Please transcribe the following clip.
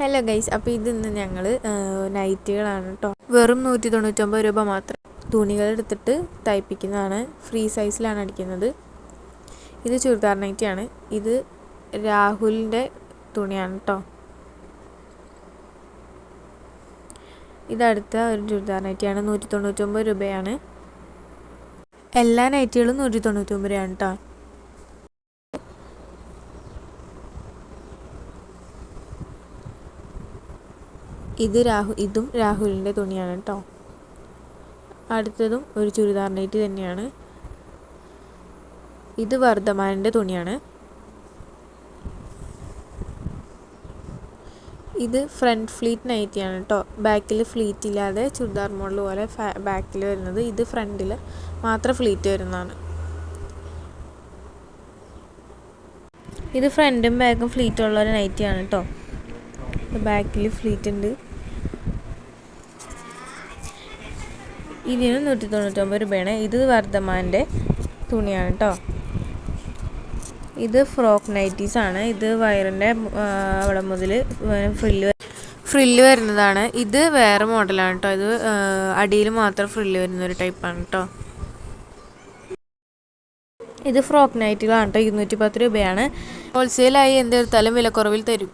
Hello guys, അപ്പോൾ ഇതിന്ന് ഞങ്ങൾ നൈറ്റുകളാണ് കേട്ടോ. വെറും 199 രൂപ മാത്രം. തുണികളെടുത്തിട്ട് തയ്പ്പിക്കുന്നതാണ്. ഫ്രീ സൈസിലാണ് അടിക്കുന്നത്. ഇത് ചുരിദാർ നൈറ്റിയാണ്. ഇത് രാഹുലിൻ്റെ തുണിയാണ് കേട്ടോ. ഇതടുത്ത ഒരു ചുരിദാർ നൈറ്റിയാണ്. 199 രൂപയാണ്. എല്ലാ നൈറ്റികളും 199 രൂപയാണ് കേട്ടോ. ഇതും രാഹുലിൻ്റെ തുണിയാണ് കേട്ടോ. അടുത്തതും ഒരു ചുരിദാർ നൈറ്റി തന്നെയാണ്. ഇത് വർദ്ധമാനിൻ്റെ തുണിയാണ്. ഇത് ഫ്രണ്ട് ഫ്ലീറ്റ് നൈറ്റിയാണ് കേട്ടോ. ബാക്കിൽ ഫ്ലീറ്റ് ഇല്ലാതെ ചുരിദാർ മോഡൽ പോലെ ബാക്കിൽ വരുന്നത്. ഇത് ഫ്രണ്ടിൽ മാത്രം ഫ്ലീറ്റ് വരുന്നതാണ്. ഇത് ഫ്രണ്ടും ബാക്കും ഫ്ലീറ്റ് ഉള്ള ഒരു നൈറ്റിയാണ് കേട്ടോ. ബാക്കിൽ ഫ്ലീറ്റ് ഉണ്ട്. ഇതിന് 199 രൂപയാണ്. ഇത് വർദ്ധമാൻ്റെ തുണിയാണ് കേട്ടോ. ഇത് ഫ്രോക്ക് നൈറ്റീസാണ്. ഇത് വയറിൻ്റെ അവിടെ മുതൽ ഫ്രില്ല് വരുന്നതാണ്. ഇത് വേറെ മോഡലാണ് കേട്ടോ. ഇത് അടിയിൽ മാത്രം ഫ്രില്ല് വരുന്നൊരു ടൈപ്പാണ് കേട്ടോ. ഇത് ഫ്രോക്ക് നൈറ്റുകളാണ് കേട്ടോ. 210 രൂപയാണ്. ഹോൾസെയിലായി എന്തെടുത്താലും വിലക്കുറവിൽ തരും.